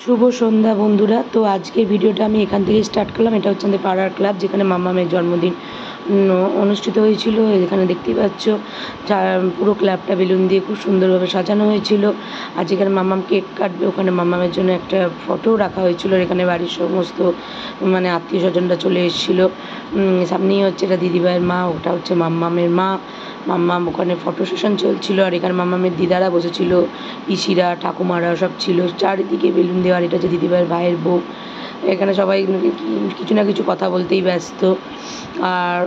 শুভ সন্ধ্যা বন্ধুরা। তো আজকের ভিডিওটা আমি এখান থেকে স্টার্ট করলাম। এটা হচ্ছে আমাদের পাড়ার ক্লাব, যেখানে মাম্মামের জন্মদিন অনুষ্ঠিত হয়েছিল। এখানে দেখতেই পাচ্ছ পুরো ক্লাবটা বেলুন দিয়ে খুব সুন্দরভাবে সাজানো হয়েছিল। আর যেখানে মাম্মাম কেক কাটবে, ওখানে মাম্মামের জন্য একটা ফটো রাখা হয়েছিল। এখানে বাড়ির সমস্ত আত্মীয় স্বজনরা চলে এসেছিলো। সামনেই হচ্ছে এটা দিদিভাইয়ের মা, ওটা হচ্ছে মাম্মামের মা। মাম্মাম ওখানে ফটো সেশন চলছিল। আর এখানে মাম্মামের দিদারা বসেছিল, পিসিরা, ঠাকুমারা সব ছিল। চারিদিকে বেলুন দেওয়ার। এটা হচ্ছে দিদিভাইয়ের ভাইয়ের বউ। এখানে সবাই কিছু না কিছু কথা বলতেই ব্যস্ত। আর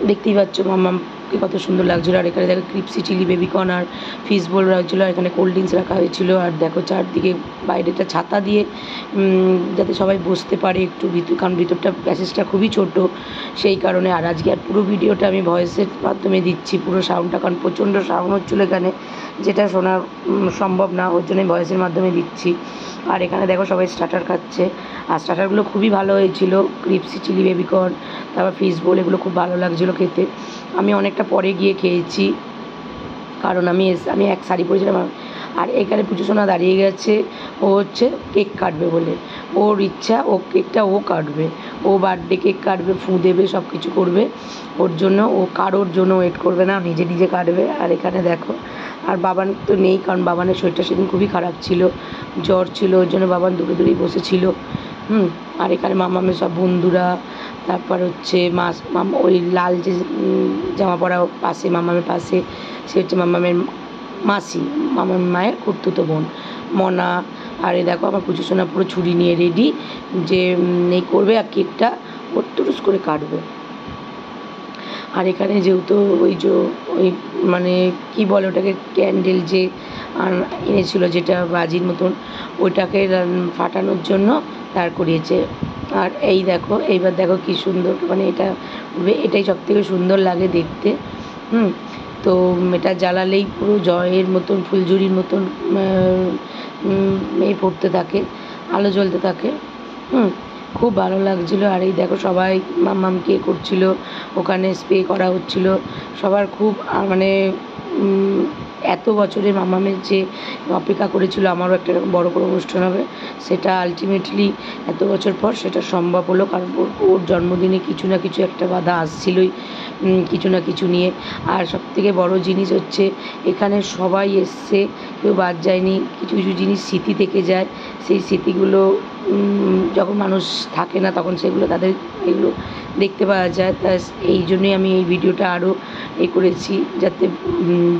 দেখতেই পাচ্ছ মাম্মামকে কত সুন্দর লাগছিল। আর এখানে দেখো ক্রিপসি চিলি বেবিকর্ন আর ফিশ বোল রাখছিলো। আর এখানে কোল্ড ড্রিঙ্কস রাখা হয়েছিল। আর দেখো চারদিকে বাইরেটা ছাতা দিয়ে যাতে সবাই বসতে পারে একটু কারণ ভিতরটা প্যাসেজটা খুবই ছোট, সেই কারণে। আর আজকে আর পুরো ভিডিওটা আমি ভয়েসের মাধ্যমে দিচ্ছি, পুরো সাউন্ডটা, কারণ প্রচণ্ড সাউন্ড হচ্ছিলো এখানে, যেটা শোনা সম্ভব না, ওর জন্যই ভয়েসের মাধ্যমে দিচ্ছি। আর এখানে দেখো সবাই স্টার্টার খাচ্ছে। আর স্টার্টারগুলো খুবই ভালো হয়েছিল। ক্রিপসি চিলি বেবিকর্ন, তারপর ফিশ বোল, এগুলো খুব ভালো লাগছিলো খেতে। আমি অনেকটা পরে গিয়ে খেয়েছি, কারণ আমি এক শাড়ি পরেছিলাম। আর এখানে পুজোসোনা দাঁড়িয়ে গেছে। ও হচ্ছে কেক কাটবে বলে, ওর ইচ্ছা, ও কেকটা ও কাটবে। ও বার্থডে কেক কাটবে, ফুঁ দেবে, সব কিছু করবে। ওর জন্য ও কারোর জন্য ওয়েট করবে না, নিজে নিজে কাটবে। আর এখানে দেখো, আর বাবান তো নেই, কারণ বাবানের শরীরটা সেদিন খুবই খারাপ ছিল, জ্বর ছিল, ওর জন্য বাবান দূরেই বসেছিল। আর এখানে মামামের সব বন্ধুরা, তারপর হচ্ছে ওই লাল যে জামা পরা পাশে, মামামের পাশে, সে হচ্ছে মামামের মাসি, মামামের মায়ের খুড়তুতো বোন মনা। আর এই দেখো আমার পুজোসোনা পুরো ছুরি নিয়ে রেডি, যে এই করবে আর কেকটা ওর তুরুস করে কাটবে। আর এখানে যেহেতু ওই মানে কি বলে ওটাকে, ক্যান্ডেল যে এনেছিল, যেটা বাজির মতন, ওইটাকে ফাটানোর জন্য দাঁড় করিয়েছে। আর এই দেখো, এইবার দেখো কি সুন্দর, মানে এটাই সব থেকে সুন্দর লাগে দেখতে। তো এটা জ্বালালেই পুরো জয়ের মতন, ফুলঝুরির মতন পড়তে থাকে, আলো জ্বলতে থাকে। খুব ভালো লাগছিলো। আর এই দেখো সবাই মাম্মামকে করছিল, ওখানে স্প্রে করা হচ্ছিলো সবার। খুব মানে এত বছরের মাম্মামের যে অপেক্ষা করেছিল আমারও একটা এরকম বড় করে অনুষ্ঠান হবে, সেটা আলটিমেটলি এত বছর পর সেটা সম্ভব হলো। কারণ ওর জন্মদিনে কিছু না কিছু একটা বাধা আসছিলই, কিছু না কিছু নিয়ে। আর সবথেকে বড় জিনিস হচ্ছে, এখানে সবাই এসছে, কেউ বাদ যায়নি। কিছু কিছু জিনিস স্মৃতি থেকে যায়, সেই স্মৃতিগুলো যখন মানুষ থাকে না, তখন সেগুলো তাদের এগুলো দেখতে পাওয়া যায়। তা এই জন্যই আমি এই ভিডিওটা আরও করেছি, যাতে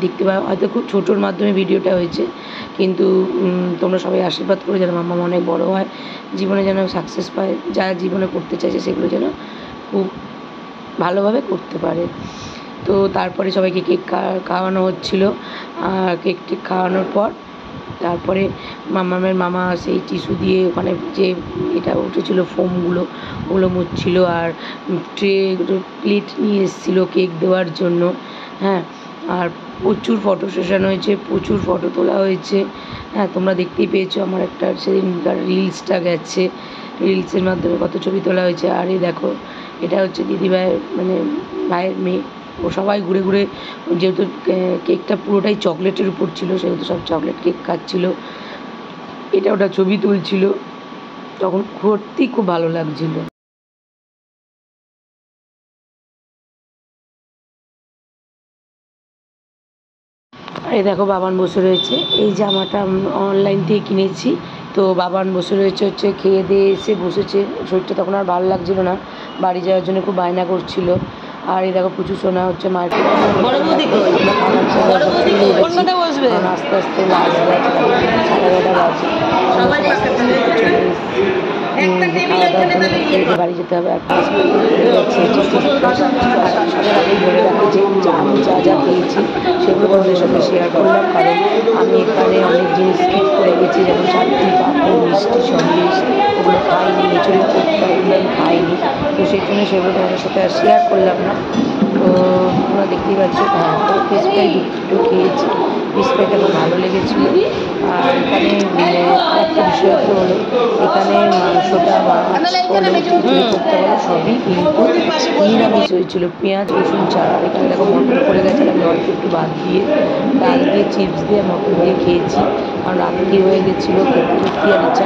দেখতে পাওয়া। হয়তো খুব ছোটোর মাধ্যমে ভিডিওটা হয়েছে, কিন্তু তোমরা সবাই আশীর্বাদ করে যেন মাম্মাম অনেক বড় হয়, জীবনে যেন সাকসেস পায়, যা জীবনে করতে চাইছে সেগুলো যেন খুব ভালোভাবে করতে পারে। তো তারপরে সবাইকে কেক খাওয়ানো হচ্ছিলো। আর কেক খাওয়ানোর পর তারপরে মাম্মামের মামা সেই টিস্যু দিয়ে ওখানে যে এটা উঠেছিলো ফোমগুলো, ওগুলো মুছছিল। আর প্লেট নিয়ে এসেছিলো কেক দেওয়ার জন্য। আর প্রচুর ফটো সেশন হয়েছে, প্রচুর ফটো তোলা হয়েছে। তোমরা দেখতেই পেয়েছো, আমার একটা সেদিনকার রিলসটা গেছে, রিলসের মাধ্যমে কত ছবি তোলা হয়েছে। আর এই দেখো, এটা হচ্ছে দিদিভাইয়ের মানে ভাইয়ের মেয়ে। ও সবাই ঘুরে ঘুরে, যেহেতু কেকটা পুরোটাই চকলেটের উপর ছিল, সেহেতু সব চকলেট কেক খাচ্ছিল, এটা ওটা ছবি তুলছিল। তখন সত্যিই খুব ভালো লাগছিল। এই দেখো বাবান বসে রয়েছে। এই জামাটা অনলাইন থেকে কিনেছি। তো বাবান বসে রয়েছে, হচ্ছে খেয়ে দিয়ে এসে বসেছে। শরীরটা তখন আর ভালো লাগছিল না, বাড়ি যাওয়ার জন্য খুব বায়না করছিল। আর এই দেখো প্রচুর শোনা হচ্ছে মায়ের আস্তে আস্তে লাস্ট বাজে 11:30 বাজে। বাড়ি যেতে হবে। আর সবার আগেই বলে রাখি যে আমি যা যা পেয়েছি সেগুলো তোমাদের সাথে শেয়ার করলাম, কারণ আমি এখানে অনেক জিনিস স্কিপ করে গেছি, যেমন চাটনি, পাঁপড়, মিষ্টি, সন্দেশ, ওগুলো খাইনি, মিচুরি কোপ্তা, এগুলো আমি খাইনি। তো সেই জন্য সেগুলো তোমাদের সাথে আর শেয়ার করলাম না। তো তোমরা দেখতেই পাচ্ছ, ফিশ ফ্রাই দুটো খেয়েছি, ফিশ ফ্রাইটা খুব ভালো লেগেছিলো। আর এখানে একটা বিষয় তো হলো, এখানে মাংসটা সবই কিন্তু নিরামিষ হয়েছিল, পেঁয়াজ রসুন ছাড়া। এখানে দেখো মটন পড়ে গেছে, আমি অল্প একটু ভাত দিয়ে ডাল দিয়ে চিপস দিয়ে মটন দিয়ে খেয়েছি, কারণ রাত্রি হয়ে গেছিলো, খেতে আর ইচ্ছা